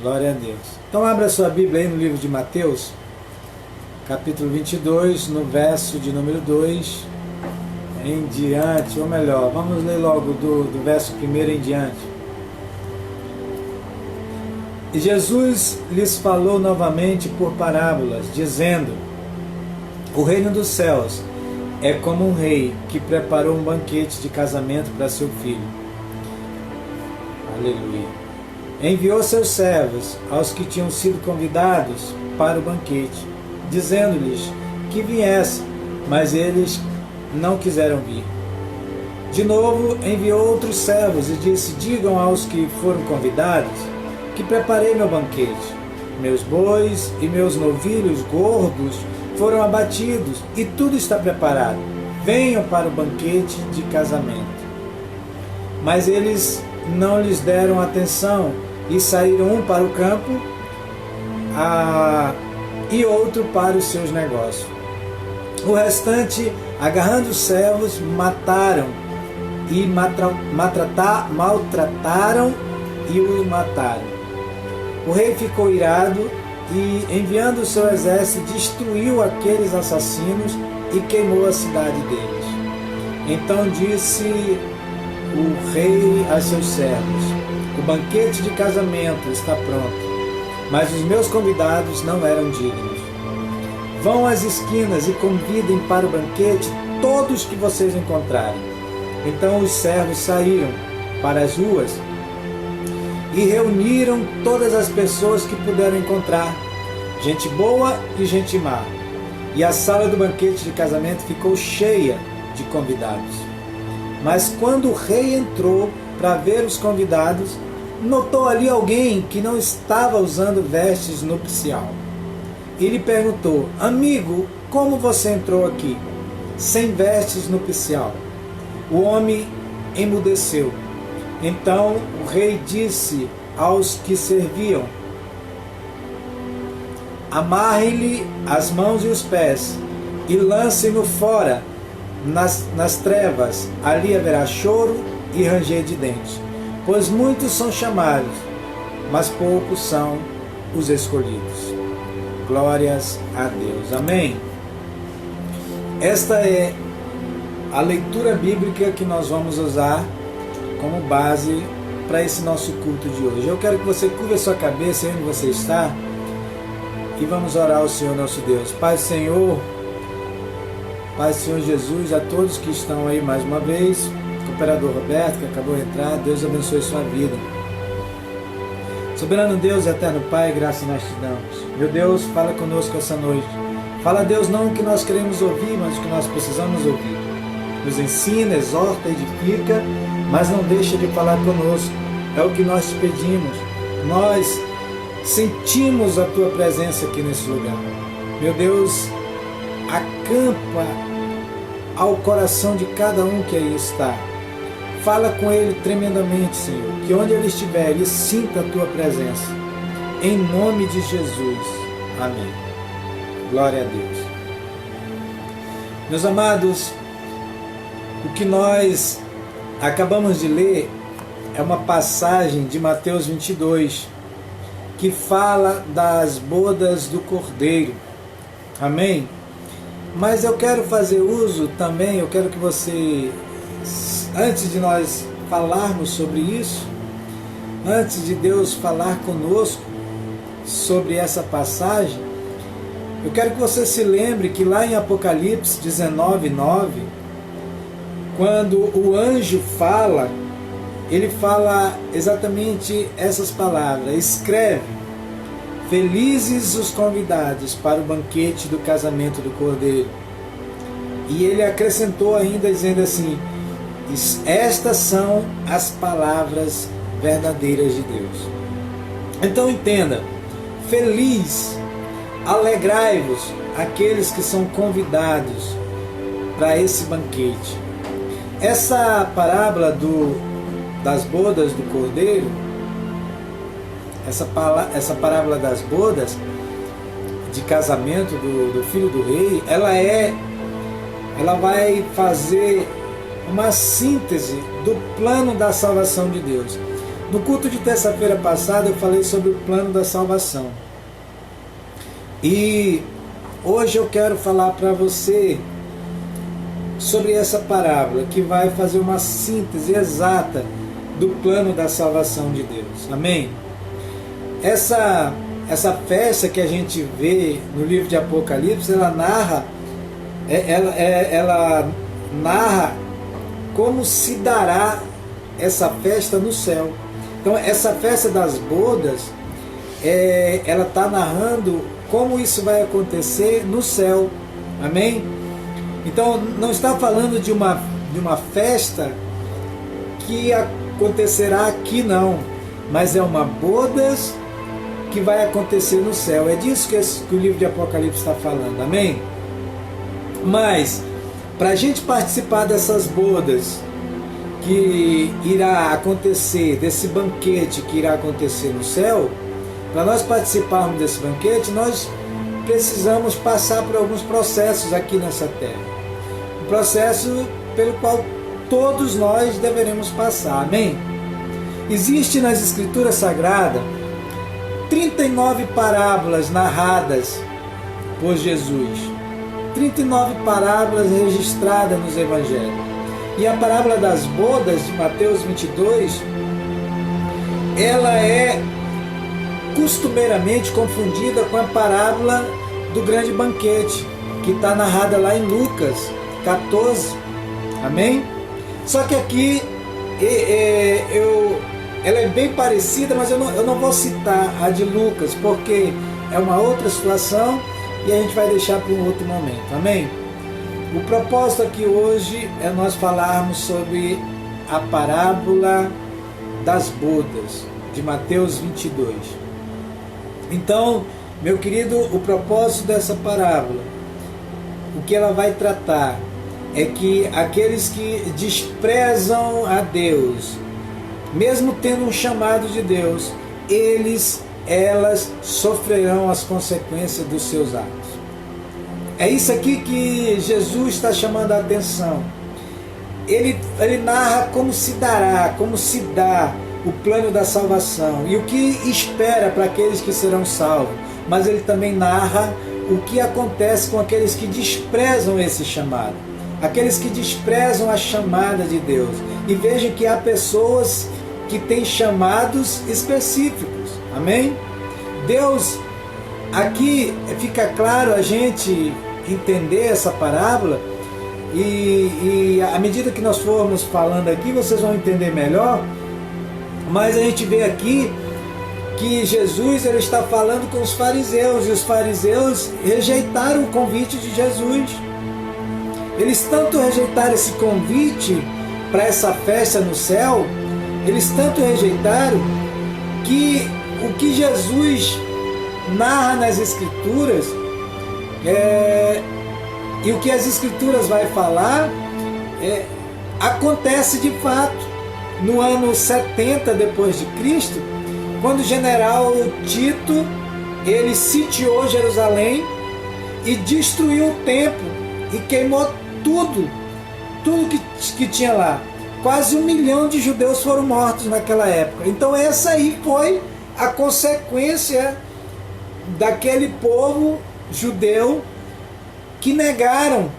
Glória a Deus. Então abra sua Bíblia aí no livro de Mateus, capítulo 22, no verso de número 2 em diante, ou melhor, vamos ler logo do verso 1 em diante. E Jesus lhes falou novamente por parábolas, dizendo: o reino dos céus é como um rei que preparou um banquete de casamento para seu filho. Aleluia. Enviou seus servos aos que tinham sido convidados para o banquete, dizendo-lhes que viessem, mas eles não quiseram vir. De novo enviou outros servos e disse: digam aos que foram convidados que preparei meu banquete. Meus bois e meus novilhos gordos foram abatidos e tudo está preparado. Venham para o banquete de casamento. Mas eles não lhes deram atenção e saíram um para o campo e outro para os seus negócios. O restante, agarrando os servos, mataram e maltrataram e o mataram. O rei ficou irado e, enviando o seu exército, destruiu aqueles assassinos e queimou a cidade deles. Então disse o rei a seus servos: o banquete de casamento está pronto, mas os meus convidados não eram dignos. Vão às esquinas e convidem para o banquete todos que vocês encontrarem. Então os servos saíram para as ruas e reuniram todas as pessoas que puderam encontrar, gente boa e gente má. E a sala do banquete de casamento ficou cheia de convidados. Mas quando o rei entrou para ver os convidados, notou ali alguém que não estava usando vestes nupcial. E lhe perguntou: amigo, como você entrou aqui sem vestes nupcial? O homem emudeceu. Então o rei disse aos que serviam: amarrem-lhe as mãos e os pés e lancem-no fora nas trevas. Ali haverá choro e ranger de dentes, pois muitos são chamados, mas poucos são os escolhidos. Glórias a Deus. Amém? Esta é a leitura bíblica que nós vamos usar como base para esse nosso culto de hoje. Eu quero que você curva a sua cabeça aí onde você está e vamos orar ao Senhor nosso Deus. Pai Senhor Jesus, a todos que estão aí mais uma vez, o cooperador Roberto que acabou de entrar, Deus abençoe sua vida. Soberano Deus, eterno Pai, graça nós te damos. Meu Deus, fala conosco essa noite. Fala, Deus, não o que nós queremos ouvir, mas o que nós precisamos ouvir. Nos ensina, exorta, edifica, mas não deixa de falar conosco. É o que nós te pedimos. Nós sentimos a tua presença aqui nesse lugar. Meu Deus, acampa ao coração de cada um que aí está. Fala com ele tremendamente, Senhor, que onde ele estiver, ele sinta a tua presença. Em nome de Jesus. Amém. Glória a Deus. Meus amados, o que nós acabamos de ler é uma passagem de Mateus 22, que fala das bodas do Cordeiro. Amém? Mas eu quero fazer uso também, eu quero que você, antes de nós falarmos sobre isso, antes de Deus falar conosco sobre essa passagem, eu quero que você se lembre que lá em Apocalipse 19:9, quando o anjo fala, ele fala exatamente essas palavras: escreve, felizes os convidados para o banquete do casamento do Cordeiro. E ele acrescentou ainda dizendo assim: estas são as palavras verdadeiras de Deus. Então entenda, feliz, alegrai-vos aqueles que são convidados para esse banquete. Essa parábola das bodas do Cordeiro, essa parábola das bodas de casamento do filho do rei, ela vai fazer uma síntese do plano da salvação de Deus. No culto de terça-feira passada eu falei sobre o plano da salvação. E hoje eu quero falar para você sobre essa parábola que vai fazer uma síntese exata do plano da salvação de Deus. Amém? Essa festa que a gente vê no livro de Apocalipse, ela narra como se dará essa festa no céu. Então essa festa das bodas, ela está narrando como isso vai acontecer no céu. Amém? Então não está falando de uma festa que acontecerá aqui, não, mas é uma bodas que vai acontecer no céu. É disso que o livro de Apocalipse está falando. Amém? Mas para a gente participar dessas bodas que irá acontecer, desse banquete que irá acontecer no céu, para nós participarmos desse banquete, nós precisamos passar por alguns processos aqui nessa terra. Um processo pelo qual todos nós deveremos passar. Amém? Existe nas Escrituras Sagradas 39 parábolas narradas por Jesus. 39 parábolas registradas nos Evangelhos. E a parábola das bodas de Mateus 22, ela é costumeiramente confundida com a parábola do grande banquete, que está narrada lá em Lucas 14. Amém? Só que aqui ela é bem parecida, mas eu não vou citar a de Lucas, porque é uma outra situação e a gente vai deixar para um outro momento. Amém? O propósito aqui hoje é nós falarmos sobre a parábola das bodas, de Mateus 22. Então, meu querido, o propósito dessa parábola, o que ela vai tratar, é que aqueles que desprezam a Deus, mesmo tendo um chamado de Deus, elas sofrerão as consequências dos seus atos. É isso aqui que Jesus está chamando a atenção. Ele narra como se dará, como se dá o plano da salvação e o que espera para aqueles que serão salvos. Mas ele também narra o que acontece com aqueles que desprezam esse chamado, aqueles que desprezam a chamada de Deus. E vejam que há pessoas que têm chamados específicos. Amém? Deus, aqui fica claro a gente entender essa parábola, e à medida que nós formos falando aqui, vocês vão entender melhor. Mas a gente vê aqui que Jesus ele está falando com os fariseus, e os fariseus rejeitaram o convite de Jesus. Eles tanto rejeitaram esse convite para essa festa no céu, eles tanto rejeitaram que o que Jesus narra nas Escrituras, e o que as Escrituras vai falar, acontece de fato. No ano 70 depois de Cristo, quando o general Tito ele sitiou Jerusalém e destruiu o templo e queimou tudo que tinha lá. Quase 1 milhão de judeus foram mortos naquela época. Então essa aí foi a consequência daquele povo judeu que negaram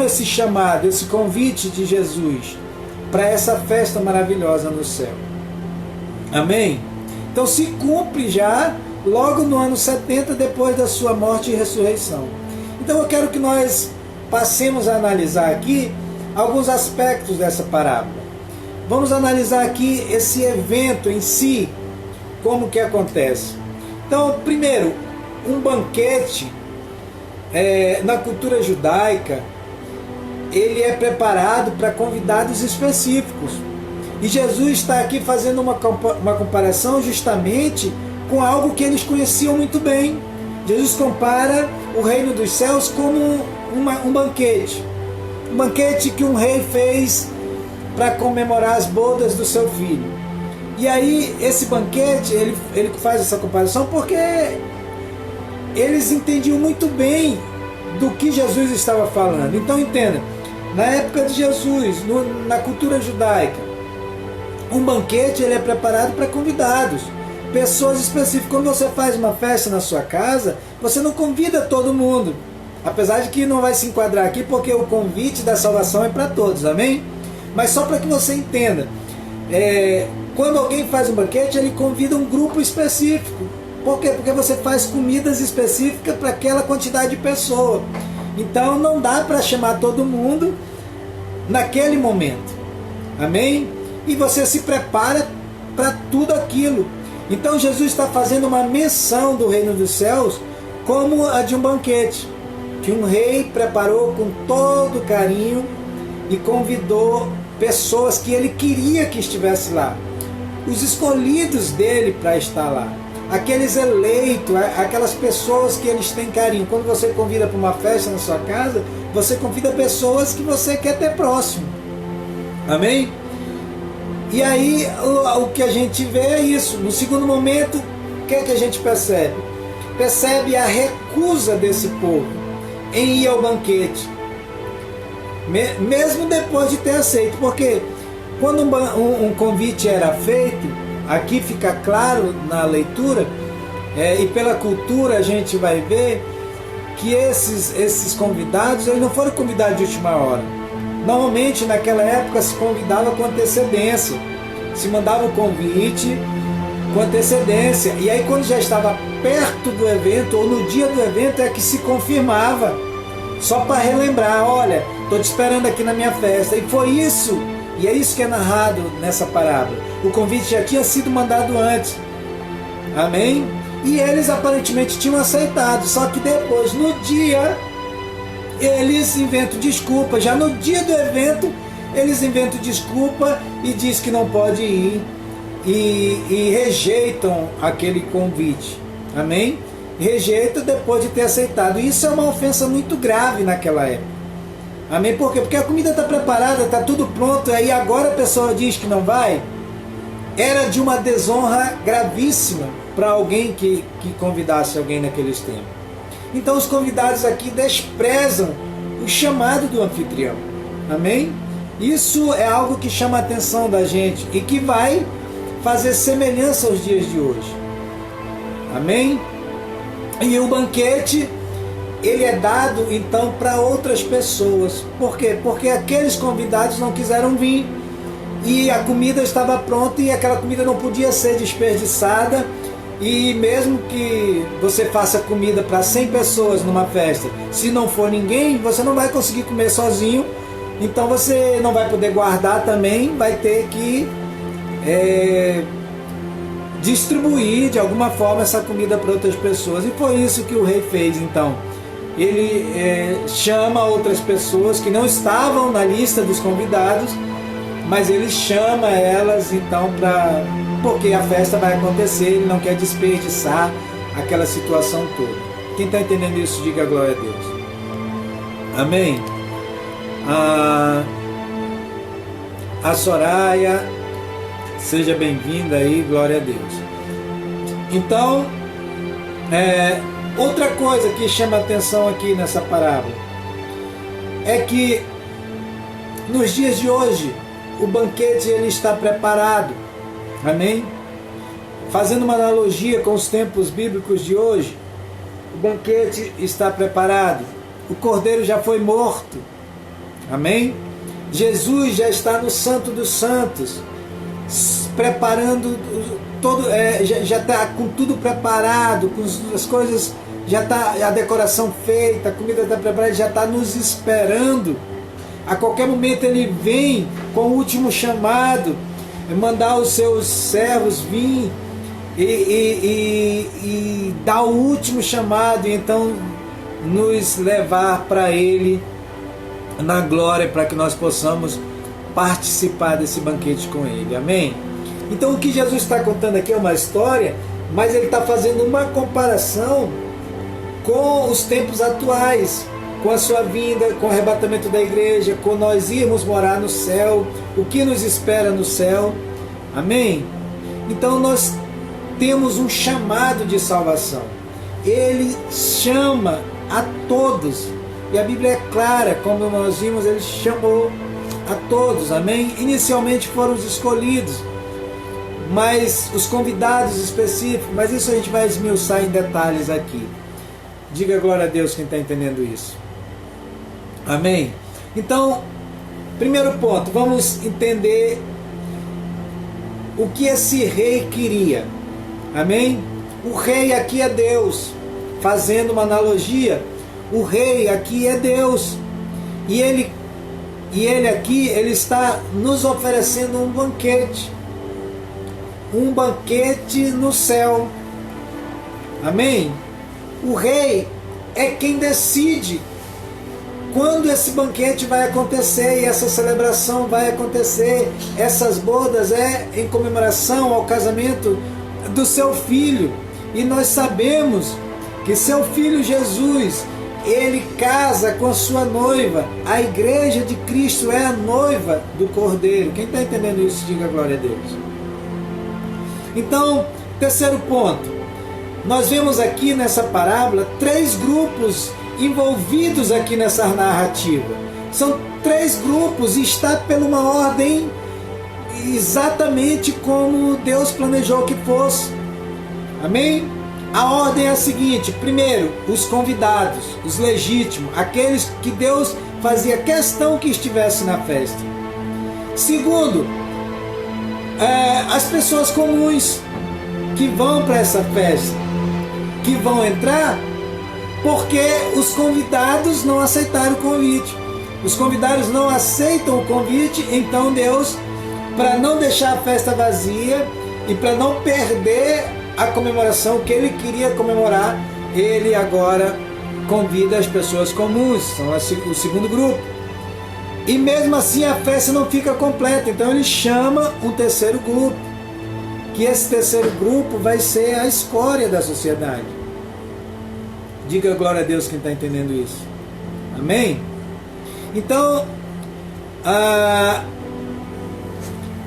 esse chamado, esse convite de Jesus para essa festa maravilhosa no céu. Amém? Então se cumpre já logo no ano 70 depois da sua morte e ressurreição. Então eu quero que nós passemos a analisar aqui alguns aspectos dessa parábola. Vamos analisar aqui esse evento em si, como que acontece. Então, primeiro, um banquete, na cultura judaica, ele é preparado para convidados específicos. E Jesus está aqui fazendo uma comparação justamente com algo que eles conheciam muito bem. Jesus compara o reino dos céus como um banquete. Um banquete que um rei fez para comemorar as bodas do seu filho. E aí, esse banquete, ele faz essa comparação porque eles entendiam muito bem do que Jesus estava falando. Então, entenda, na época de Jesus, na cultura judaica, Um banquete ele é preparado para convidados, pessoas específicas. Quando você faz uma festa na sua casa, você não convida todo mundo. Apesar de que não vai se enquadrar aqui, porque o convite da salvação é para todos, amém? Mas só para que você entenda, quando alguém faz um banquete, ele convida um grupo específico. Por quê? Porque você faz comidas específicas para aquela quantidade de pessoa. Então não dá para chamar todo mundo naquele momento, amém? E você se prepara para tudo aquilo. Então Jesus está fazendo uma menção do reino dos céus como a de um banquete, que um rei preparou com todo carinho e convidou pessoas que ele queria que estivesse lá, os escolhidos dele para estar lá, aqueles eleitos, aquelas pessoas que eles têm carinho. Quando você convida para uma festa na sua casa, você convida pessoas que você quer ter próximo, amém? E aí o que a gente vê é isso. No segundo momento, o que é que a gente percebe? Percebe a recusa desse povo em ir ao banquete, mesmo depois de ter aceito. Porque quando um convite era feito, aqui fica claro na leitura, e pela cultura a gente vai ver que esses convidados, eles não foram convidados de última hora. Normalmente naquela época se convidava com antecedência, se mandava o convite com antecedência, e aí quando já estava perto do evento ou no dia do evento é que se confirmava, só para relembrar: olha, estou te esperando aqui na minha festa. E foi isso, e é isso que é narrado nessa parábola. O convite já tinha sido mandado antes, amém? E eles aparentemente tinham aceitado, só que depois, no dia, eles inventam desculpa. Já no dia do evento, eles inventam desculpa e diz que não pode ir, e rejeitam aquele convite, amém? Rejeitam depois de ter aceitado. E isso é uma ofensa muito grave naquela época, amém? Por quê? Porque a comida está preparada, está tudo pronto, aí agora a pessoa diz que não vai. Era de uma desonra gravíssima para alguém que convidasse alguém naqueles tempos. Então os convidados aqui desprezam o chamado do anfitrião, amém? Isso é algo que chama a atenção da gente e que vai fazer semelhança aos dias de hoje, amém? E o banquete, ele é dado então para outras pessoas. Por quê? Porque aqueles convidados não quiseram vir, e a comida estava pronta, e aquela comida não podia ser desperdiçada. E mesmo que você faça comida para 100 pessoas numa festa, se não for ninguém, você não vai conseguir comer sozinho. Então você não vai poder guardar também, vai ter que distribuir de alguma forma essa comida para outras pessoas. E foi isso que o rei fez. Então ele chama outras pessoas que não estavam na lista dos convidados, mas ele chama elas então porque a festa vai acontecer, ele não quer desperdiçar aquela situação toda. Quem está entendendo isso, diga glória a Deus. Amém? A Soraya, seja bem-vinda aí, glória a Deus. Então, outra coisa que chama a atenção aqui nessa parábola é que nos dias de hoje o banquete ele está preparado, amém? Fazendo uma analogia com os tempos bíblicos de hoje, o banquete está preparado, o cordeiro já foi morto, amém? Jesus já está no Santo dos Santos, preparando todo, já está com tudo preparado, com as coisas, já está a decoração feita, a comida está preparada, já está nos esperando. A qualquer momento ele vem com o último chamado, mandar os seus servos vir e dar o último chamado, e então nos levar para ele na glória, para que nós possamos participar desse banquete com ele, amém? Então o que Jesus está contando aqui é uma história, mas ele está fazendo uma comparação com os tempos atuais, com a sua vinda, com o arrebatamento da igreja, com nós irmos morar no céu, o que nos espera no céu, amém? Então nós temos um chamado de salvação, ele chama a todos, e a Bíblia é clara, como nós vimos, ele chamou a todos, amém? Inicialmente foram os escolhidos, mas os convidados específicos, mas isso a gente vai esmiuçar em detalhes aqui. Diga glória a Deus quem está entendendo isso. Amém? Então, primeiro ponto, vamos entender o que esse rei queria. Amém? O rei aqui é Deus. Fazendo uma analogia, o rei aqui é Deus. E ele aqui, ele está nos oferecendo um banquete. Um banquete no céu. Amém? O rei é quem decide quando esse banquete vai acontecer e essa celebração vai acontecer. Essas bodas é em comemoração ao casamento do seu filho. E nós sabemos que seu filho Jesus, ele casa com a sua noiva. A igreja de Cristo é a noiva do Cordeiro. Quem está entendendo isso, diga glória a Deus. Então, terceiro ponto. Nós vemos aqui nessa parábola 3 grupos envolvidos aqui nessa narrativa. São 3 grupos e está por uma ordem exatamente como Deus planejou que fosse. Amém? A ordem é a seguinte: primeiro, os convidados, os legítimos, aqueles que Deus fazia questão que estivesse na festa. Segundo, as pessoas comuns que vão para essa festa, que vão entrar porque os convidados não aceitaram o convite. Os convidados não aceitam o convite, então Deus, para não deixar a festa vazia e para não perder a comemoração que ele queria comemorar, ele agora convida as pessoas comuns, são o segundo grupo. E mesmo assim a festa não fica completa, então ele chama um terceiro grupo, que esse terceiro grupo vai ser a escória da sociedade. Diga glória a Deus quem está entendendo isso. Amém? Então,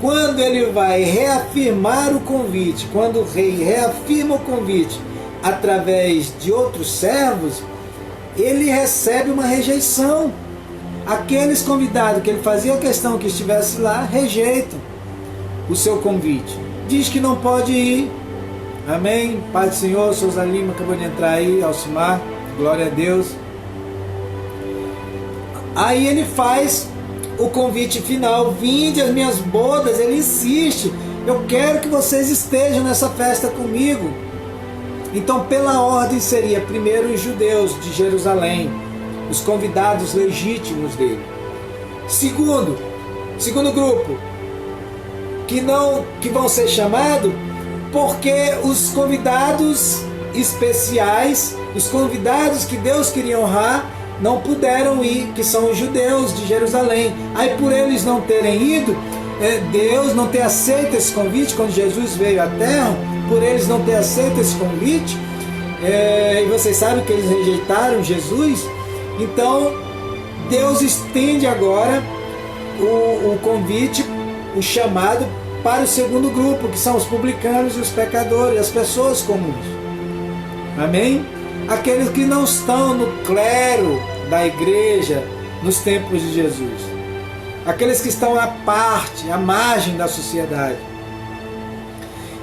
quando ele vai reafirmar o convite, quando o rei reafirma o convite através de outros servos, ele recebe uma rejeição. Aqueles convidados que ele fazia questão que estivesse lá, rejeitam o seu convite. Diz que não pode ir. Amém? Pai do Senhor, Souza Lima acabou de entrar aí, Alcimar, glória a Deus. Aí ele faz o convite final: vinde às minhas bodas. Ele insiste: eu quero que vocês estejam nessa festa comigo. Então, pela ordem, seria primeiro os judeus de Jerusalém, os convidados legítimos dele. Segundo grupo, que vão ser chamados porque os convidados especiais, os convidados que Deus queria honrar, não puderam ir, que são os judeus de Jerusalém. Aí, por eles não terem ido, Deus não ter aceito esse convite quando Jesus veio à terra, por eles não ter aceito esse convite, e vocês sabem que eles rejeitaram Jesus. Então Deus estende agora o convite, o chamado para o segundo grupo, que são os publicanos e os pecadores, as pessoas comuns. Amém? Aqueles que não estão no clero da igreja nos tempos de Jesus, aqueles que estão à parte, à margem da sociedade.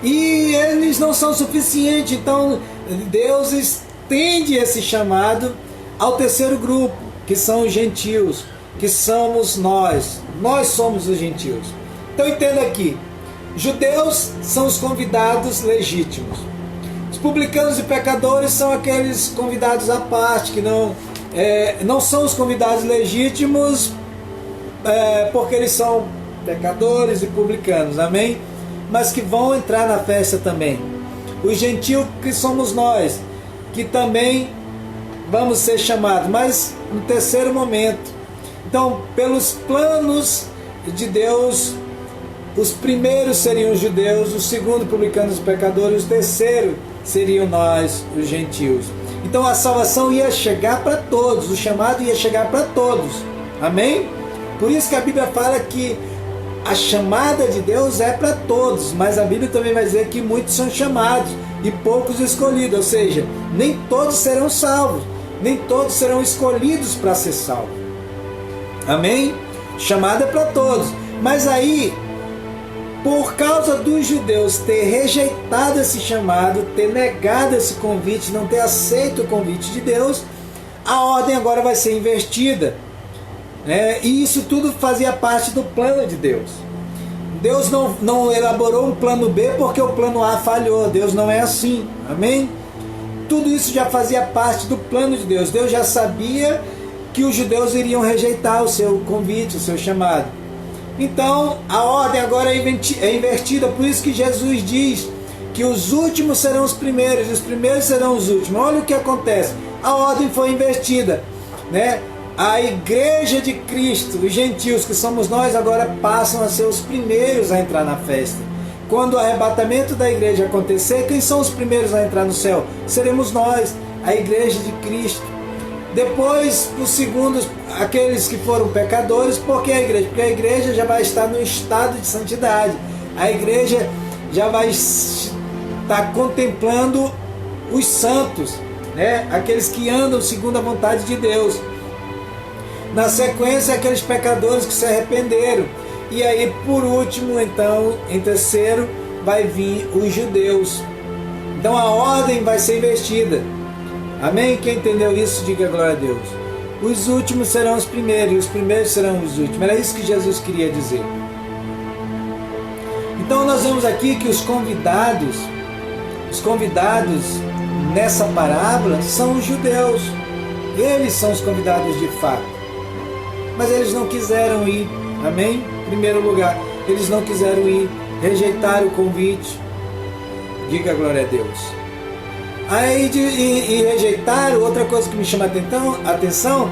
E eles não são suficientes, então Deus estende esse chamado ao terceiro grupo, que são os gentios, que somos nós somos os gentios. Então entenda aqui, judeus são os convidados legítimos, os publicanos e pecadores são aqueles convidados à parte, que não são os convidados legítimos, porque eles são pecadores e publicanos, amém? Mas que vão entrar na festa também. Os gentios, que somos nós, que também vamos ser chamados, mas no terceiro momento. Então, pelos planos de Deus, os primeiros seriam os judeus, os segundos publicanos e pecadores, os terceiros seriam nós, os gentios. Então a salvação ia chegar para todos, o chamado ia chegar para todos, amém? Por isso que a Bíblia fala que a chamada de Deus é para todos, mas a Bíblia também vai dizer que muitos são chamados e poucos escolhidos, ou seja, nem todos serão salvos, nem todos serão escolhidos para ser salvos. Amém? Chamada é para todos. Mas aí Por causa dos judeus ter rejeitado esse chamado, ter negado esse convite, não ter aceito o convite de Deus, a ordem agora vai ser invertida. E isso tudo fazia parte do plano de Deus. Deus não elaborou um plano B porque o plano A falhou. Deus não é assim. Amém? Tudo isso já fazia parte do plano de Deus. Deus já sabia que os judeus iriam rejeitar o seu convite, o seu chamado. Então, a ordem agora é invertida. Por isso que Jesus diz que os últimos serão os primeiros, e os primeiros serão os últimos. Olha o que acontece. A ordem foi invertida, A igreja de Cristo, os gentios que somos nós, agora passam a ser os primeiros a entrar na festa. Quando o arrebatamento da igreja acontecer, quem são os primeiros a entrar no céu? Seremos nós, a igreja de Cristo. Depois, os segundos, aqueles que foram pecadores. Por que a igreja? Porque a igreja já vai estar no estado de santidade. A igreja já vai estar contemplando os santos, aqueles que andam segundo a vontade de Deus. Na sequência, aqueles pecadores que se arrependeram. E aí, por último, então, em terceiro, vai vir os judeus. Então a ordem vai ser invertida. Amém? Quem entendeu isso, diga glória a Deus. Os últimos serão os primeiros, e os primeiros serão os últimos. Era isso que Jesus queria dizer. Então nós vemos aqui que os convidados nessa parábola são os judeus. Eles são os convidados de fato. Mas eles não quiseram ir. Amém? Em primeiro lugar, eles não quiseram ir. Rejeitaram o convite. Diga glória a Deus. Aí e rejeitaram, outra coisa que me chama a atenção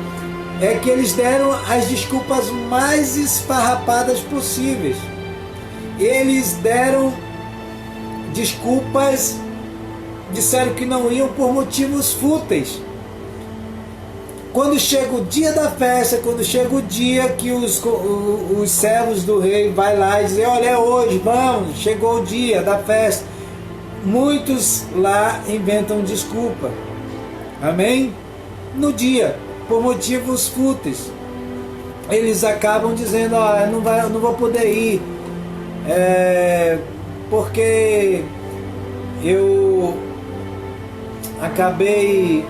é que eles deram as desculpas mais esfarrapadas possíveis. Eles deram desculpas, disseram que não iam por motivos fúteis. Quando chega o dia da festa, quando chega o dia que os servos do rei vai lá e dizem, olha, é hoje, vamos, chegou o dia da festa. Muitos lá inventam desculpa. Amém? No dia, por motivos fúteis. Eles acabam dizendo, eu não vou poder ir, porque eu acabei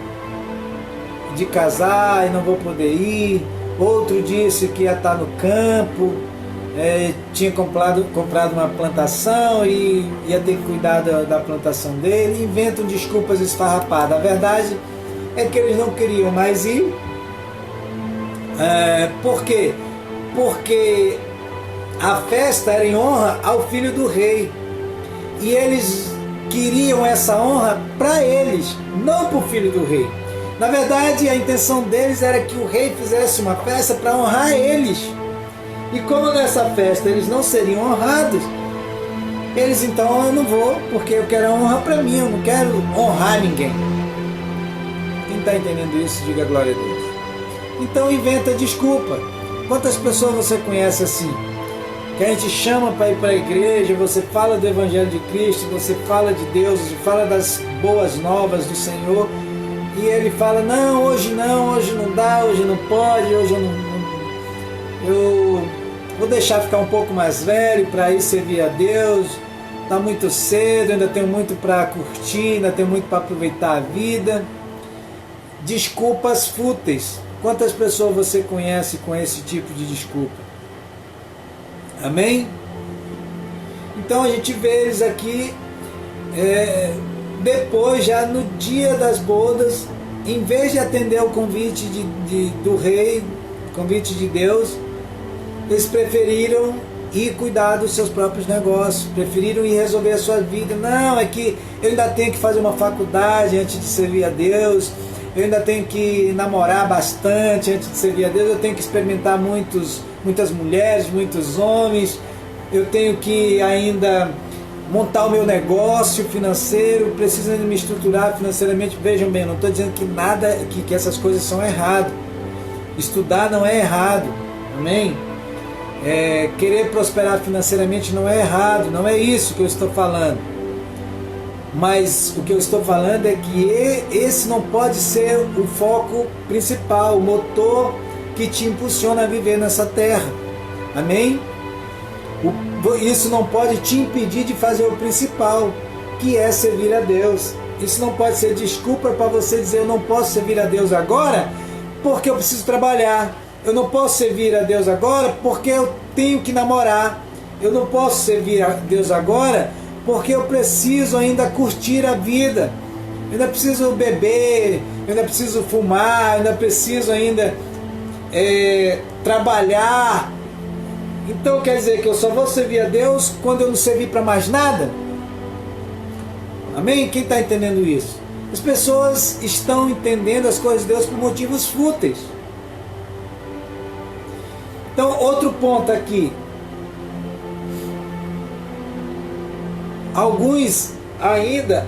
de casar e não vou poder ir. Outro disse que ia estar no campo, tinha comprado uma plantação e ia ter que cuidar da plantação dele. Inventam desculpas esfarrapadas. A verdade é que eles não queriam mais ir. Por quê? Porque a festa era em honra ao filho do rei, e eles queriam essa honra para eles, não para o filho do rei. Na verdade, a intenção deles era que o rei fizesse uma festa para honrar eles. E como nessa festa eles não seriam honrados, eles então, eu não vou, porque eu quero a honra para mim, eu não quero honrar ninguém. Quem está entendendo isso, diga glória a Deus. Então inventa desculpa. Quantas pessoas você conhece assim? Que a gente chama para ir para a igreja, você fala do Evangelho de Cristo, você fala de Deus, você fala das boas novas do Senhor, e ele fala, não, hoje não dá, hoje não pode, hoje eu vou deixar ficar um pouco mais velho para ir servir a Deus, está muito cedo, ainda tenho muito para curtir, ainda tenho muito para aproveitar a vida. Desculpas fúteis. Quantas pessoas você conhece com esse tipo de desculpa? Amém? Então a gente vê eles aqui, depois, já no dia das bodas, em vez de atender ao convite do rei, convite de Deus, eles preferiram ir cuidar dos seus próprios negócios, preferiram ir resolver a sua vida. Não, é que eu ainda tenho que fazer uma faculdade antes de servir a Deus, eu ainda tenho que namorar bastante antes de servir a Deus, eu tenho que experimentar muitas mulheres, muitos homens, eu tenho que ainda montar o meu negócio financeiro, preciso ainda me estruturar financeiramente. Vejam bem, não estou dizendo que essas coisas são erradas. Estudar não é errado, amém? Querer prosperar financeiramente não é errado, não é isso que eu estou falando. Mas o que eu estou falando é que esse não pode ser o foco principal, o motor que te impulsiona a viver nessa terra. Amém? isso não pode te impedir de fazer o principal, que é servir a Deus. Isso não pode ser desculpa para você dizer: eu não posso servir a Deus agora porque eu preciso trabalhar. Eu não posso servir a Deus agora porque eu tenho que namorar. Eu não posso servir a Deus agora porque eu preciso ainda curtir a vida. Eu ainda preciso beber, eu ainda preciso fumar, eu ainda preciso ainda trabalhar. Então quer dizer que eu só vou servir a Deus quando eu não servir para mais nada? Amém? Quem está entendendo isso? As pessoas estão entendendo as coisas de Deus por motivos fúteis. Então, outro ponto aqui. Alguns ainda,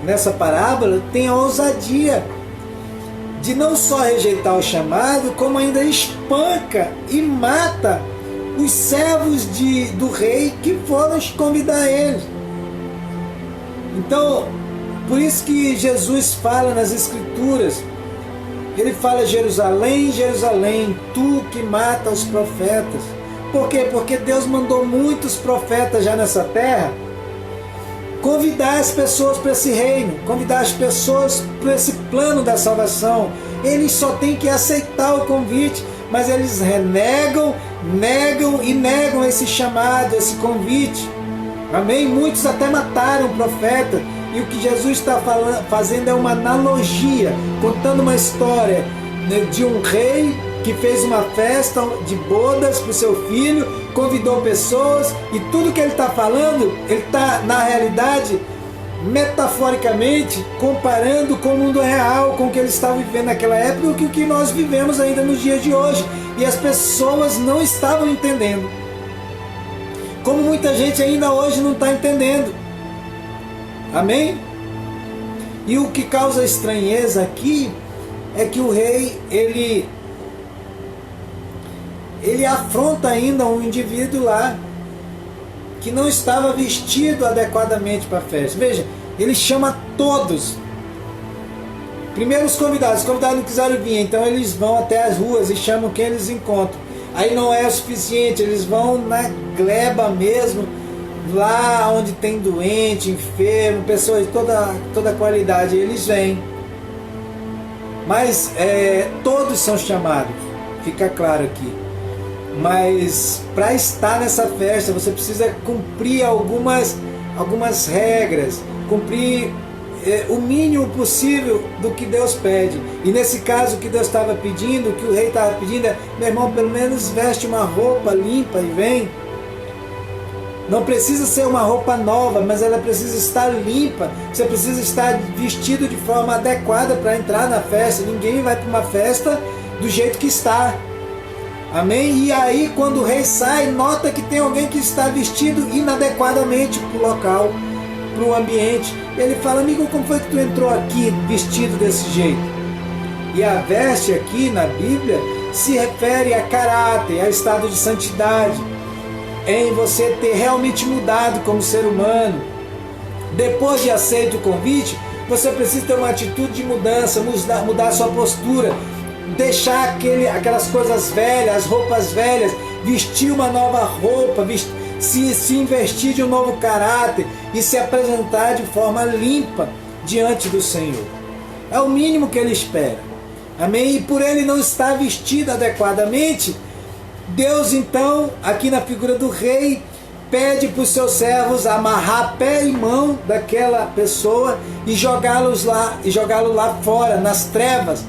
nessa parábola, têm a ousadia de não só rejeitar o chamado, como ainda espanca e mata os servos do rei que foram convidar ele. Então, por isso que Jesus fala nas Escrituras, ele fala: Jerusalém, Jerusalém, tu que mata os profetas. Por quê? Porque Deus mandou muitos profetas já nessa terra convidar as pessoas para esse reino, convidar as pessoas para esse plano da salvação. Eles só têm que aceitar o convite, mas eles renegam, negam esse chamado, esse convite. Amém? Muitos até mataram o profeta. E o que Jesus está fazendo é uma analogia, contando uma história, né, de um rei que fez uma festa de bodas para o seu filho, convidou pessoas, e tudo que ele está falando, ele está, na realidade, metaforicamente, comparando com o mundo real, com o que ele estava vivendo naquela época e o que nós vivemos ainda nos dias de hoje. E as pessoas não estavam entendendo. Como muita gente ainda hoje não está entendendo. Amém? E o que causa estranheza aqui é que o rei, ele afronta ainda um indivíduo lá que não estava vestido adequadamente para a festa. Veja, ele chama todos. Primeiro os convidados não quiseram vir, então eles vão até as ruas e chamam quem eles encontram. Aí não é o suficiente, eles vão na gleba mesmo, lá onde tem doente, enfermo, pessoas de toda qualidade, eles vêm. Mas todos são chamados, fica claro aqui. Mas para estar nessa festa você precisa cumprir algumas regras, cumprir o mínimo possível do que Deus pede. E nesse caso o que Deus estava pedindo, o que o rei estava pedindo é: meu irmão, pelo menos veste uma roupa limpa e vem. Não precisa ser uma roupa nova, mas ela precisa estar limpa. Você precisa estar vestido de forma adequada para entrar na festa. Ninguém vai para uma festa do jeito que está. Amém? E aí quando o rei sai, nota que tem alguém que está vestido inadequadamente para o local, para o ambiente. Ele fala: amigo, como foi que tu entrou aqui vestido desse jeito? E a veste aqui na Bíblia se refere a caráter, a estado de santidade, em você ter realmente mudado como ser humano. Depois de aceito o convite, você precisa ter uma atitude de mudança, mudar a sua postura, deixar aquelas coisas velhas, as roupas velhas, vestir uma nova roupa, se investir de um novo caráter e se apresentar de forma limpa diante do Senhor. É o mínimo que ele espera. Amém? E por ele não estar vestido adequadamente, Deus então, aqui na figura do rei, pede para os seus servos amarrar pé e mão daquela pessoa e jogá-lo lá fora, nas trevas.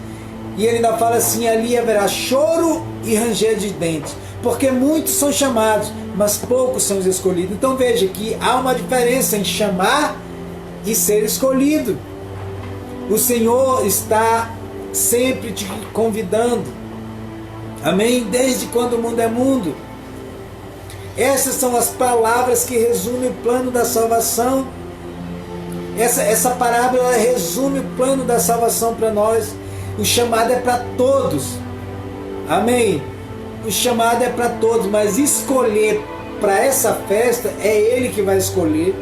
E ele ainda fala assim: ali haverá choro e ranger de dentes, porque muitos são chamados, mas poucos são os escolhidos. Então veja que há uma diferença em chamar e ser escolhido. O Senhor está sempre te convidando. Amém? Desde quando o mundo é mundo. Essas são as palavras que resumem o plano da salvação. Essa parábola resume o plano da salvação para nós. O chamado é para todos. Amém? O chamado é para todos, mas escolher para essa festa é Ele que vai escolher.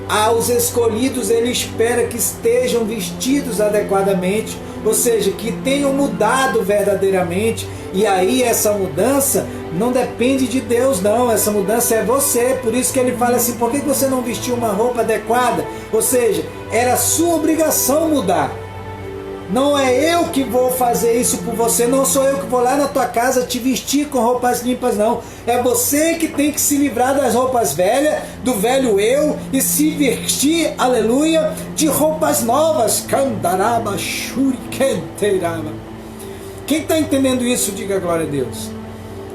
Aos escolhidos Ele espera que estejam vestidos adequadamente, ou seja, que tenham mudado verdadeiramente. E aí essa mudança Não depende de Deus, não. Essa mudança é você. Por isso que ele fala assim: por que você não vestiu uma roupa adequada? Ou seja, era sua obrigação mudar. Não é eu que vou fazer isso por você. Não sou eu que vou lá na tua casa te vestir com roupas limpas, não. É você que tem que se livrar das roupas velhas, do velho eu, e se vestir, aleluia, de roupas novas. Candaraba, shurikenteiraba. Quem está entendendo isso, diga glória a Deus.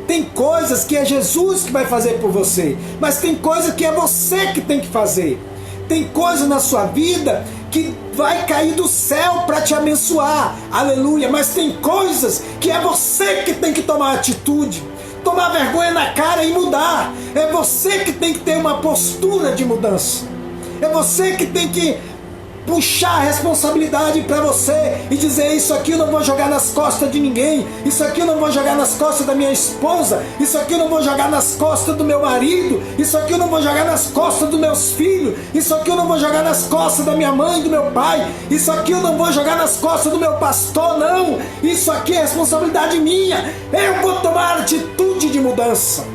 Tem coisas que é Jesus que vai fazer por você, mas tem coisas que é você que tem que fazer. Tem coisa na sua vida que vai cair do céu para te abençoar, aleluia, mas tem coisas que é você que tem que tomar atitude, tomar vergonha na cara e mudar. É você que tem que ter uma postura de mudança, é você que tem que puxar a responsabilidade para você e dizer: isso aqui eu não vou jogar nas costas de ninguém, isso aqui eu não vou jogar nas costas da minha esposa, isso aqui eu não vou jogar nas costas do meu marido, isso aqui eu não vou jogar nas costas dos meus filhos, isso aqui eu não vou jogar nas costas da minha mãe e do meu pai, isso aqui eu não vou jogar nas costas do meu pastor, não. Isso aqui é responsabilidade minha. Eu vou tomar atitude de mudança.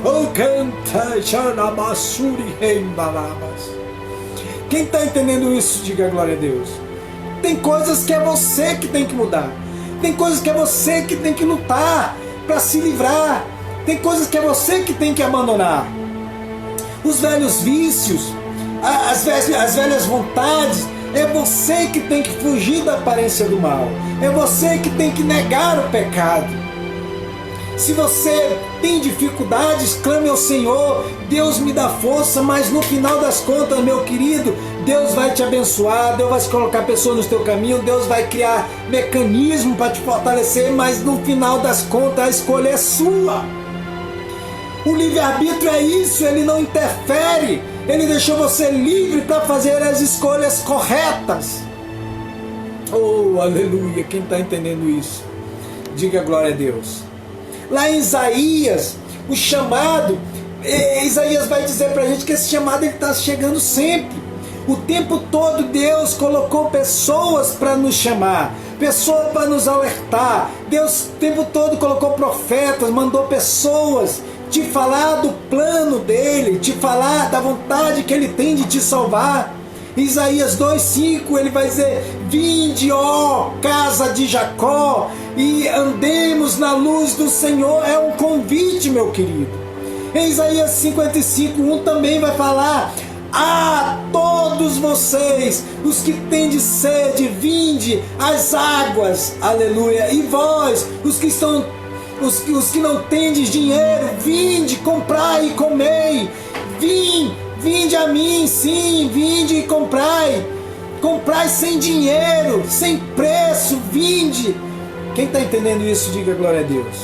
Oh, canta, xanabassuri, embalabas. Quem está entendendo isso, diga glória a Deus. Tem coisas que é você que tem que mudar. Tem coisas que é você que tem que lutar para se livrar. Tem coisas que é você que tem que abandonar. Os velhos vícios, as velhas vontades, é você que tem que fugir da aparência do mal. É você que tem que negar o pecado. Se você tem dificuldades, clame ao Senhor, Deus me dá força, mas no final das contas, meu querido, Deus vai te abençoar, Deus vai colocar pessoas no teu caminho, Deus vai criar mecanismo para te fortalecer, mas no final das contas a escolha é sua. O livre-arbítrio é isso, ele não interfere, ele deixou você livre para fazer as escolhas corretas. Oh, aleluia, quem está entendendo isso? Diga glória a Deus. Lá em Isaías, o chamado, Isaías vai dizer para a gente que esse chamado está chegando sempre. O tempo todo Deus colocou pessoas para nos chamar, pessoas para nos alertar. Deus o tempo todo colocou profetas, mandou pessoas te falar do plano dele, te falar da vontade que ele tem de te salvar. Isaías 2,5 ele vai dizer: vinde, ó casa de Jacó, e andemos na luz do Senhor. É um convite, meu querido. Em Isaías 55:1 também vai falar: a todos vocês, os que têm de sede, vinde às águas, aleluia. E vós, os que não tendes dinheiro, vinde, comprai e comei. Vinde a mim, sim, vinde e comprai. Comprai sem dinheiro, sem preço, vinde. Quem está entendendo isso, diga glória a Deus.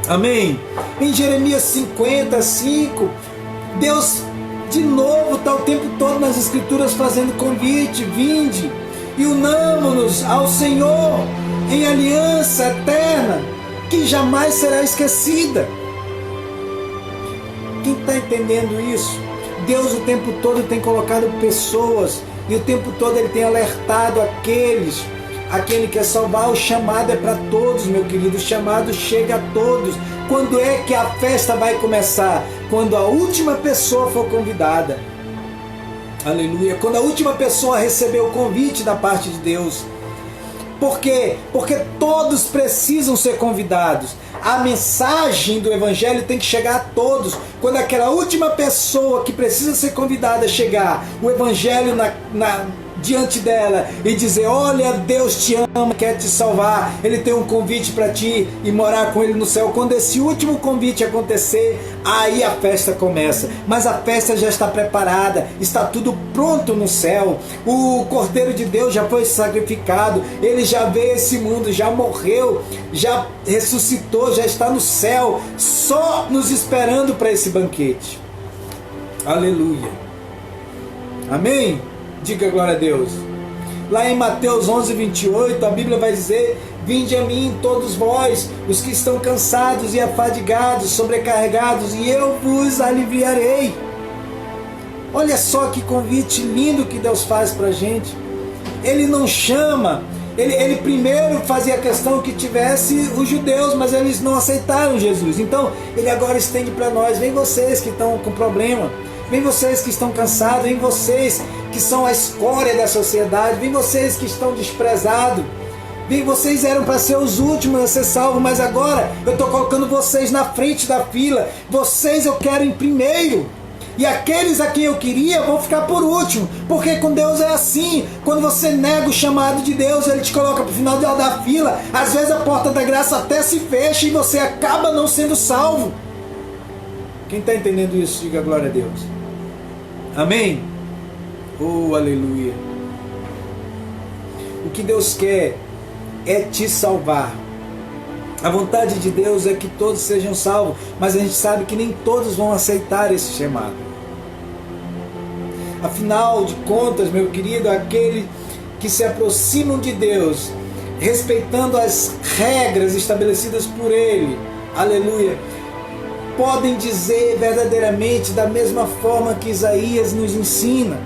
Amém? Em Jeremias 50:5, Deus de novo está o tempo todo nas escrituras fazendo convite: vinde e unamo-nos ao Senhor em aliança eterna, que jamais será esquecida. Quem está entendendo isso? Deus o tempo todo tem colocado pessoas e o tempo todo ele tem alertado aquele que quer salvar. O chamado é para todos, meu querido, o chamado chega a todos. Quando é que a festa vai começar? Quando a última pessoa for convidada. Aleluia. Quando a última pessoa receber o convite da parte de Deus. Por quê? Porque todos precisam ser convidados. A mensagem do Evangelho tem que chegar a todos. Quando aquela última pessoa que precisa ser convidada chegar, o Evangelho diante dela e dizer: olha, Deus te ama, quer te salvar, Ele tem um convite para ti e morar com Ele no céu. Quando esse último convite acontecer, aí a festa começa. Mas a festa já está preparada, está tudo pronto no céu. O Cordeiro de Deus já foi sacrificado, Ele já veio a esse mundo, já morreu, já ressuscitou, já está no céu, só nos esperando para esse banquete. Aleluia. Amém? Diga glória a Deus. Lá em Mateus 11:28, a Bíblia vai dizer: vinde a mim todos vós, os que estão cansados e afadigados, sobrecarregados, e eu vos aliviarei. Olha só que convite lindo que Deus faz para a gente. Ele não chama Ele primeiro fazia questão que tivesse os judeus, mas eles não aceitaram Jesus. Então ele agora estende para nós: vem vocês que estão com problema, vem vocês que estão cansados, vem vocês que são a escória da sociedade, vem vocês que estão desprezados, vem, vocês eram para ser os últimos a ser salvos, mas agora eu estou colocando vocês na frente da fila, vocês eu quero em primeiro. E aqueles a quem eu queria vão ficar por último, porque com Deus é assim. Quando você nega o chamado de Deus, Ele te coloca para o final da fila. Às vezes a porta da graça até se fecha e você acaba não sendo salvo. Quem está entendendo isso, diga glória a Deus. Amém? Oh, aleluia. O que Deus quer é te salvar. A vontade de Deus é que todos sejam salvos, mas a gente sabe que nem todos vão aceitar esse chamado. Afinal de contas, meu querido, aquele que se aproximam de Deus, respeitando as regras estabelecidas por Ele, aleluia, podem dizer verdadeiramente da mesma forma que Isaías nos ensina.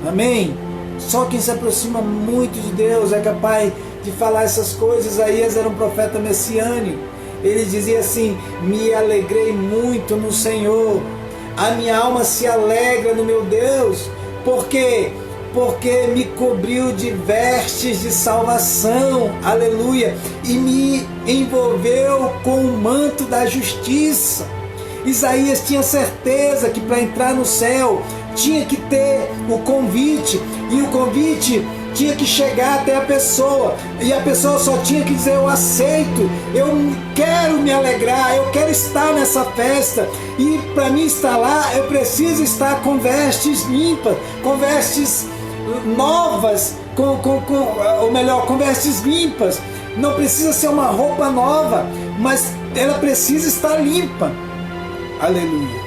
Amém? Só quem se aproxima muito de Deus é capaz de falar essas coisas. Isaías era um profeta messiânico. Ele dizia assim: me alegrei muito no Senhor, a minha alma se alegra no meu Deus. Por quê? Porque me cobriu de vestes de salvação, aleluia, e me envolveu com o manto da justiça. Isaías tinha certeza que para entrar no céu tinha que ter o convite, e o convite tinha que chegar até a pessoa, e a pessoa só tinha que dizer: eu aceito, eu quero me alegrar, eu quero estar nessa festa, e para mim estar lá eu preciso estar com vestes limpas, com vestes novas, ou melhor, com vestes limpas. Não precisa ser uma roupa nova, mas ela precisa estar limpa, aleluia.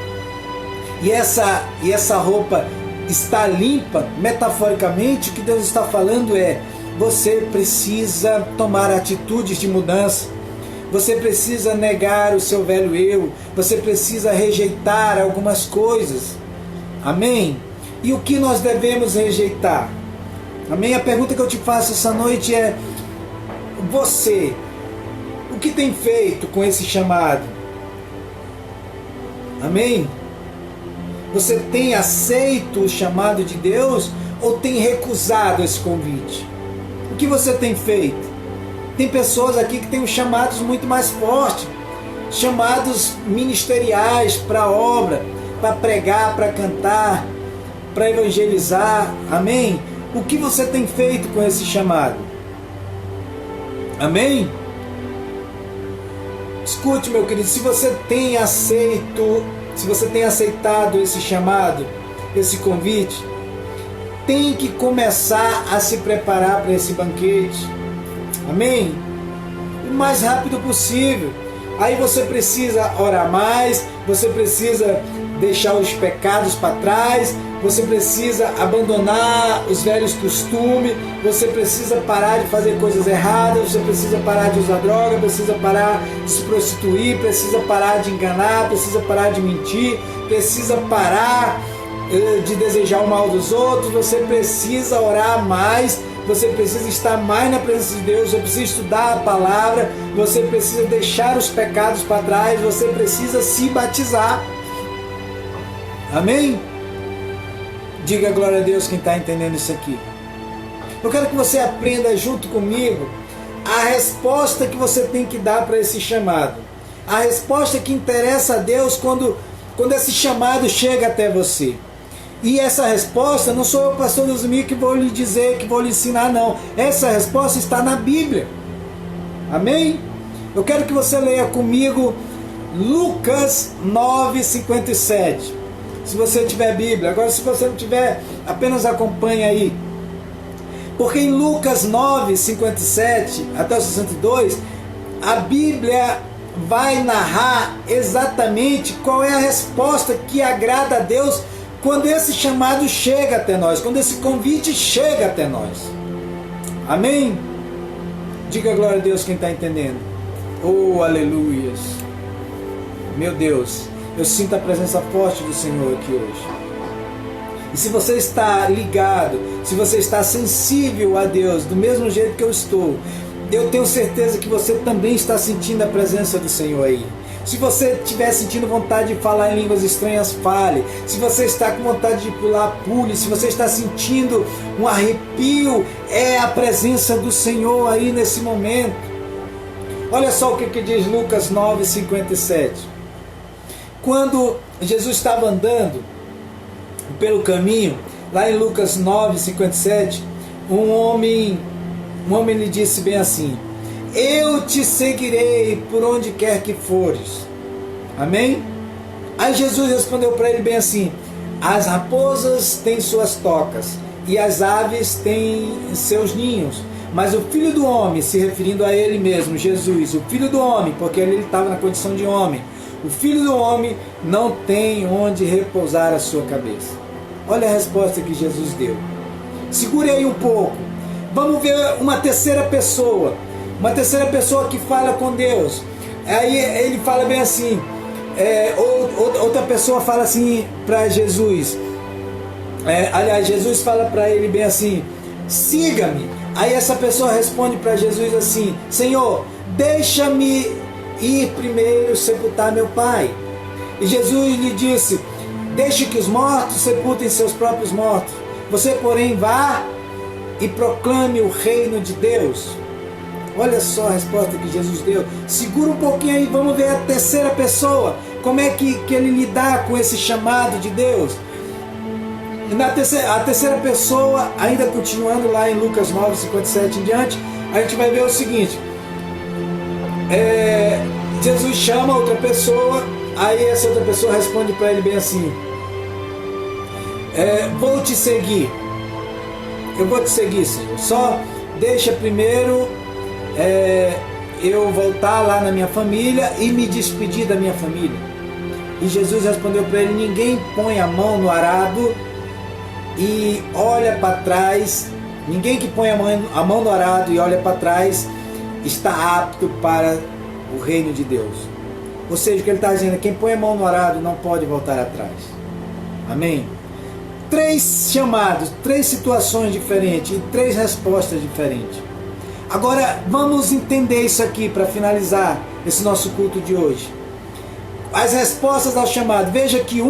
E essa roupa está limpa, metaforicamente, o que Deus está falando é: você precisa tomar atitudes de mudança, você precisa negar o seu velho eu, você precisa rejeitar algumas coisas, amém? E o que nós devemos rejeitar? Amém? A pergunta que eu te faço essa noite é: você, o que tem feito com esse chamado? Amém? Você tem aceito o chamado de Deus ou tem recusado esse convite? O que você tem feito? Tem pessoas aqui que têm os chamados muito mais fortes, chamados ministeriais para a obra, para pregar, para cantar, para evangelizar, amém? O que você tem feito com esse chamado? Amém? Escute, meu querido, se você tem aceitado esse chamado, esse convite, tem que começar a se preparar para esse banquete, amém? O mais rápido possível. Aí você precisa orar mais, você precisa deixar os pecados para trás, você precisa abandonar os velhos costumes, você precisa parar de fazer coisas erradas, você precisa parar de usar droga, precisa parar de se prostituir, precisa parar de enganar, precisa parar de mentir, precisa parar de desejar o mal dos outros, você precisa orar mais, você precisa estar mais na presença de Deus, você precisa estudar a palavra, você precisa deixar os pecados para trás, você precisa se batizar. Amém? Diga glória a Deus quem está entendendo isso aqui. Eu quero que você aprenda junto comigo a resposta que você tem que dar para esse chamado. A resposta que interessa a Deus quando esse chamado chega até você. E essa resposta não sou eu, pastor Deusmir, que vou lhe dizer, que vou lhe ensinar, não. Essa resposta está na Bíblia. Amém? Eu quero que você leia comigo Lucas 9:57. Se você tiver Bíblia. Agora, se você não tiver, apenas acompanhe aí. Porque em Lucas 9:57 até o 62, a Bíblia vai narrar exatamente qual é a resposta que agrada a Deus quando esse chamado chega até nós, quando esse convite chega até nós. Amém? Diga glória a Deus quem está entendendo. Oh, aleluias. Meu Deus, eu sinto a presença forte do Senhor aqui hoje. E se você está ligado, se você está sensível a Deus, do mesmo jeito que eu estou, eu tenho certeza que você também está sentindo a presença do Senhor aí. Se você estiver sentindo vontade de falar em línguas estranhas, fale. Se você está com vontade de pular, pule. Se você está sentindo um arrepio, é a presença do Senhor aí nesse momento. Olha só o que diz Lucas 9:57. Quando Jesus estava andando pelo caminho, lá em Lucas 9:57, um homem lhe disse bem assim: eu te seguirei por onde quer que fores. Amém? Aí Jesus respondeu para ele bem assim: as raposas têm suas tocas e as aves têm seus ninhos, mas o Filho do Homem, se referindo a ele mesmo, Jesus, o Filho do Homem, porque ele estava na condição de homem, o Filho do Homem não tem onde repousar a sua cabeça. Olha a resposta que Jesus deu. Segure aí um pouco. Vamos ver uma terceira pessoa que fala com Deus. Aí ele fala bem assim, outra pessoa fala assim para Jesus, aliás, Jesus fala para ele bem assim: siga-me. Aí essa pessoa responde para Jesus assim: Senhor, deixa-me ir primeiro sepultar meu pai. E Jesus lhe disse: deixe que os mortos sepultem seus próprios mortos. Você, porém, vá e proclame o reino de Deus. Olha só a resposta que Jesus deu. Segura um pouquinho aí, vamos ver a terceira pessoa. Como é que ele lidar com esse chamado de Deus? A terceira pessoa, ainda continuando lá em Lucas 9:57 em diante, a gente vai ver o seguinte. Jesus chama outra pessoa, aí essa outra pessoa responde para ele bem assim: vou te seguir. Eu vou te seguir, Senhor. Só deixa primeiro eu voltar lá na minha família e me despedir da minha família. E Jesus respondeu para ele: ninguém põe a mão no arado e olha para trás. Ninguém que põe a mão no arado e olha para trás está apto para o reino de Deus. Ou seja, o que ele está dizendo é: quem põe a mão no arado não pode voltar atrás. Amém? 3 chamados, 3 situações diferentes e 3 respostas diferentes. Agora vamos entender isso aqui para finalizar esse nosso culto de hoje. As respostas ao chamado. Veja que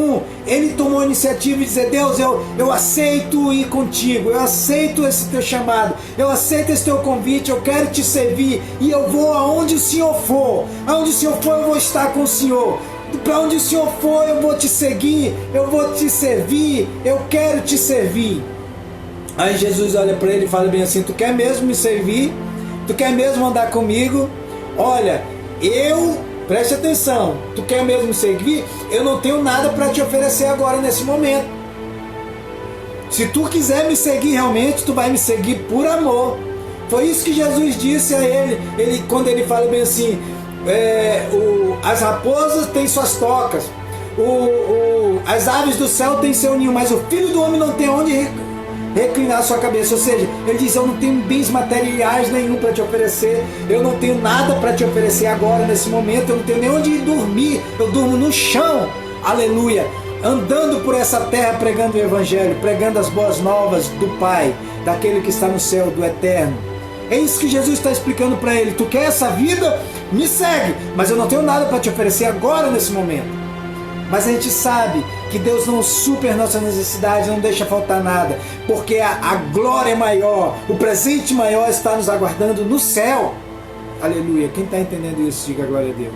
ele tomou a iniciativa de dizer: Deus, eu aceito ir contigo, eu aceito esse teu chamado, eu aceito esse teu convite, eu quero te servir e eu vou aonde o Senhor for. Aonde o Senhor for, eu vou estar com o Senhor. Para onde o Senhor for, eu vou te seguir, eu vou te servir, eu quero te servir. Aí Jesus olha para ele e fala bem assim: tu quer mesmo me servir? Tu quer mesmo andar comigo? Olha, preste atenção, tu quer mesmo me seguir? Eu não tenho nada para te oferecer agora nesse momento. Se tu quiser me seguir realmente, tu vai me seguir por amor. Foi isso que Jesus disse a ele quando ele fala bem assim: as raposas têm suas tocas, as aves do céu têm seu ninho, mas o Filho do Homem não tem onde reclinar sua cabeça. Ou seja, ele diz: eu não tenho bens materiais nenhum para te oferecer, eu não tenho nada para te oferecer agora nesse momento, eu não tenho nem onde dormir, eu durmo no chão, aleluia, andando por essa terra pregando o Evangelho, pregando as boas novas do Pai, daquele que está no céu, do Eterno. É isso que Jesus está explicando para ele: tu quer essa vida? Me segue, mas eu não tenho nada para te oferecer agora nesse momento. Mas a gente sabe que Deus não supre as nossas necessidades, não deixa faltar nada, porque a glória maior, o presente maior está nos aguardando no céu. Aleluia. Quem está entendendo isso, diga glória a Deus.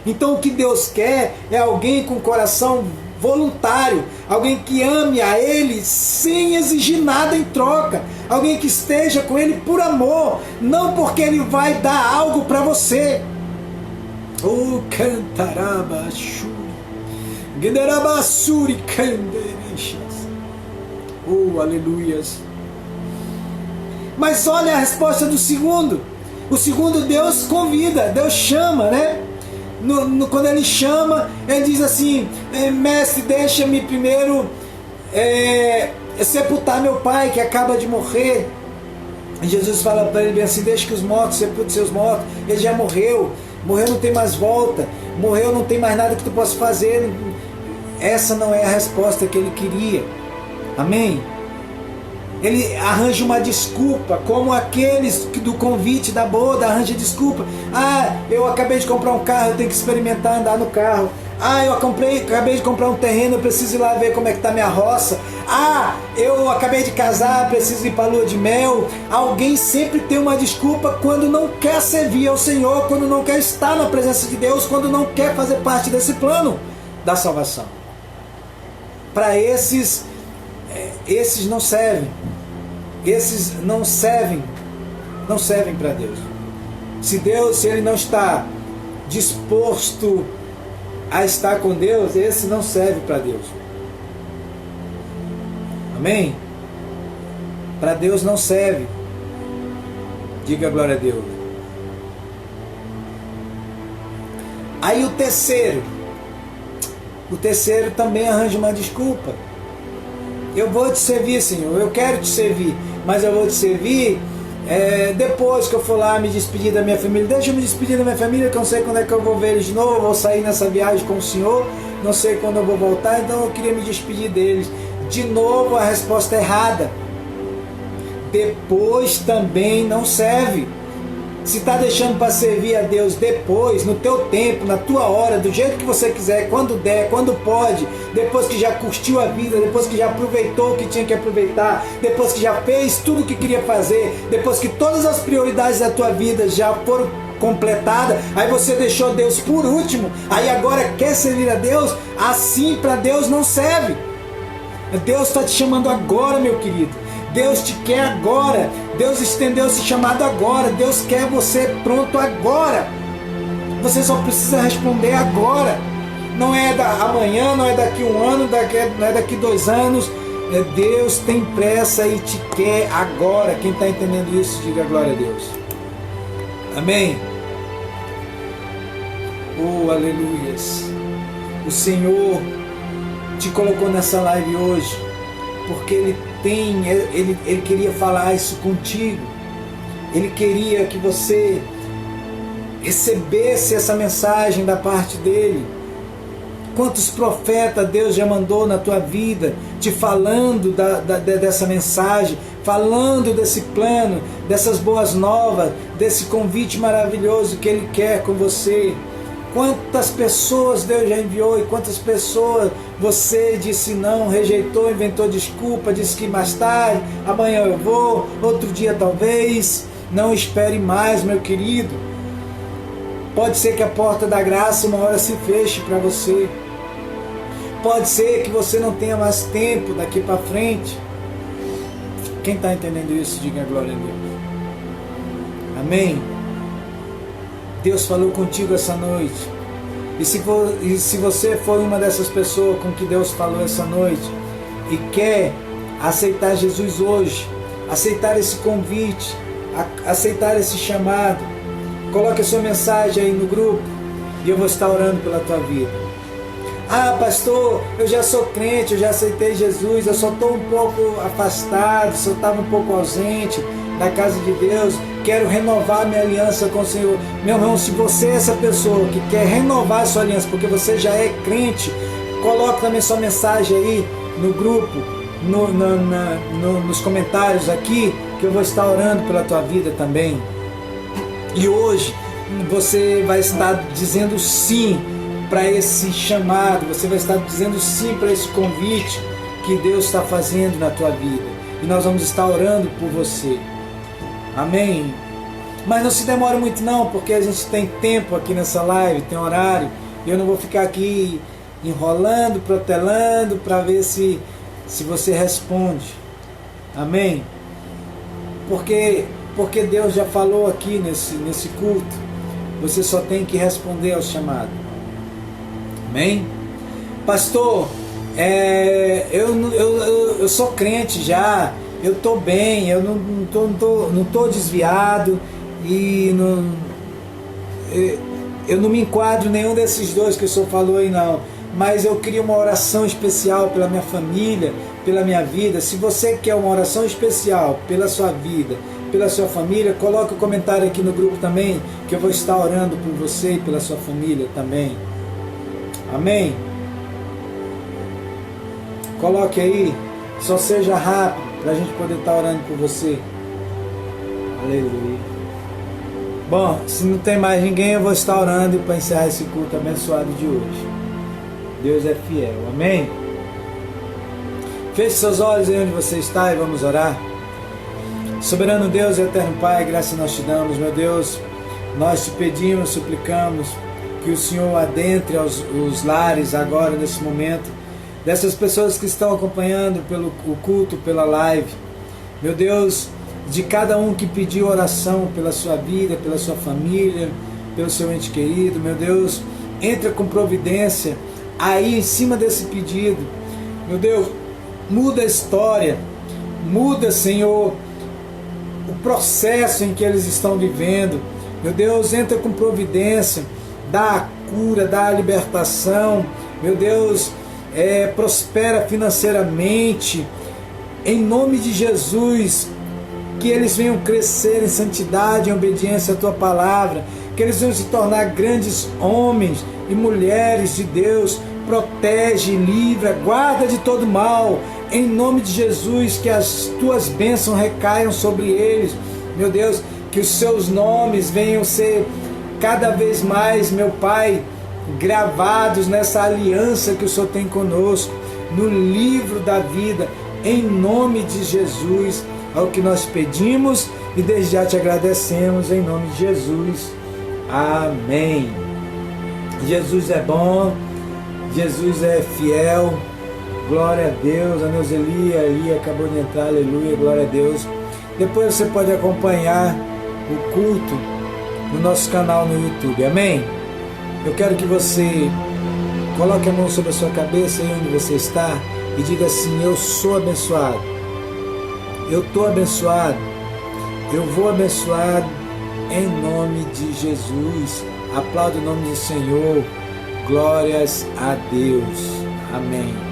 Então o que Deus quer é alguém com coração voluntário, alguém que ame a Ele sem exigir nada em troca, alguém que esteja com Ele por amor, não porque Ele vai dar algo para você. Oh, cantarabachuri, generabassuri, canderechas. Oh, aleluias. Mas olha a resposta do segundo. O segundo, Deus convida, Deus chama, né? Quando ele chama, ele diz assim: mestre, deixa-me primeiro sepultar meu pai que acaba de morrer. E Jesus fala para ele bem assim: deixa que os mortos sepultem seus mortos. Ele já morreu, não tem mais volta, morreu, não tem mais nada que tu possa fazer. Essa não é a resposta que ele queria. Amém? Ele arranja uma desculpa, como aqueles do convite da boda, arranja desculpa. Ah, eu acabei de comprar um carro, eu tenho que experimentar andar no carro. Ah, eu acabei de comprar um terreno, eu preciso ir lá ver como é que está minha roça. Ah, eu acabei de casar, preciso ir para a lua de mel. Alguém sempre tem uma desculpa quando não quer servir ao Senhor, quando não quer estar na presença de Deus, quando não quer fazer parte desse plano da salvação. Para esses não servem. Esses não servem para Deus. Se ele não está disposto a estar com Deus, esse não serve para Deus. Amém? Para Deus não serve. Diga glória a Deus. Aí o terceiro também arranja uma desculpa. Eu vou te servir, Senhor, eu quero te servir, mas eu vou te servir depois que eu for lá me despedir da minha família. Deixa eu me despedir da minha família, que eu não sei quando é que eu vou ver eles de novo, eu vou sair nessa viagem com o Senhor, não sei quando eu vou voltar, então eu queria me despedir deles. De novo a resposta é errada. Depois também não serve. Se está deixando para servir a Deus depois, no teu tempo, na tua hora, do jeito que você quiser, quando der, quando pode, depois que já curtiu a vida, depois que já aproveitou o que tinha que aproveitar, depois que já fez tudo o que queria fazer, depois que todas as prioridades da tua vida já foram completadas, aí você deixou Deus por último, aí agora quer servir a Deus, assim para Deus não serve. Deus está te chamando agora, meu querido. Deus te quer agora. Deus estendeu esse chamado agora. Deus quer você pronto agora. Você só precisa responder agora. Não é amanhã, não é daqui um ano, não é daqui 2 anos. Deus tem pressa e te quer agora. Quem está entendendo isso, diga glória a Deus. Amém? Oh, aleluias. O Senhor te colocou nessa live hoje porque Ele queria falar isso contigo. Ele queria que você recebesse essa mensagem da parte dele. Quantos profetas Deus já mandou na tua vida, te falando dessa mensagem, falando desse plano, dessas boas novas, desse convite maravilhoso que Ele quer com você. Quantas pessoas Deus já enviou e quantas pessoas você disse não, rejeitou, inventou desculpa, disse que mais tarde, amanhã eu vou, outro dia talvez. Não espere mais, meu querido. Pode ser que a porta da graça uma hora se feche para você. Pode ser que você não tenha mais tempo daqui para frente. Quem está entendendo isso, diga glória a Deus. Amém? Deus falou contigo essa noite. E se você for uma dessas pessoas com que Deus falou essa noite e quer aceitar Jesus hoje, aceitar esse convite, aceitar esse chamado, coloque a sua mensagem aí no grupo e eu vou estar orando pela tua vida. Ah, pastor, eu já sou crente, eu já aceitei Jesus, eu só estou um pouco afastado, só estava um pouco ausente da casa de Deus, quero renovar minha aliança com o Senhor. Meu irmão, se você é essa pessoa que quer renovar a sua aliança, porque você já é crente, coloque também sua mensagem aí no grupo, nos comentários aqui, que eu vou estar orando pela tua vida também. E hoje você vai estar dizendo sim para esse chamado, você vai estar dizendo sim para esse convite que Deus está fazendo na tua vida. E nós vamos estar orando por você. Amém? Mas não se demore muito não, porque a gente tem tempo aqui nessa live, tem horário, e eu não vou ficar aqui enrolando, protelando para ver se você responde. Amém? Porque Deus já falou aqui nesse culto, você só tem que responder ao chamado. Amém? Pastor, eu sou crente já, eu estou bem, eu não tô desviado e eu não me enquadro em nenhum desses dois que o senhor falou aí não, mas eu queria uma oração especial pela minha família, pela minha vida. Se você quer uma oração especial pela sua vida, pela sua família, coloque o comentário aqui no grupo também, que eu vou estar orando por você e pela sua família também. Amém? Coloque aí, Só seja rápido para a gente poder estar orando por você. Aleluia. Bom, se não tem mais ninguém, eu vou estar orando para encerrar esse culto abençoado de hoje. Deus é fiel. Amém? Feche seus olhos aí onde você está e vamos orar. Soberano Deus e eterno Pai, graça nós te damos, meu Deus. Nós te pedimos, suplicamos que o Senhor adentre os lares agora, nesse momento, dessas pessoas que estão acompanhando o culto, pela live. Meu Deus, de cada um que pediu oração pela sua vida, pela sua família, pelo seu ente querido, meu Deus, entra com providência aí em cima desse pedido. Meu Deus, muda a história, muda, Senhor, o processo em que eles estão vivendo. Meu Deus, entra com providência, dá a cura, dá a libertação. Meu Deus, prospera financeiramente, em nome de Jesus, que eles venham crescer em santidade, em obediência à Tua palavra, que eles venham se tornar grandes homens e mulheres de Deus. Protege, livra, guarda de todo mal, em nome de Jesus, que as Tuas bênçãos recaiam sobre eles, meu Deus, que os Seus nomes venham ser cada vez mais, meu Pai, gravados nessa aliança que o Senhor tem conosco, no livro da vida, em nome de Jesus, é o que nós pedimos e desde já te agradecemos, em nome de Jesus, amém. Jesus é bom, Jesus é fiel, glória a Deus. A Neuzeli ali acabou de entrar, aleluia, glória a Deus. Depois você pode acompanhar o culto no nosso canal no YouTube, amém? Eu quero que você coloque a mão sobre a sua cabeça aí onde você está e diga assim: eu sou abençoado, eu estou abençoado, eu vou abençoado em nome de Jesus. Aplauda o nome do Senhor, glórias a Deus, amém.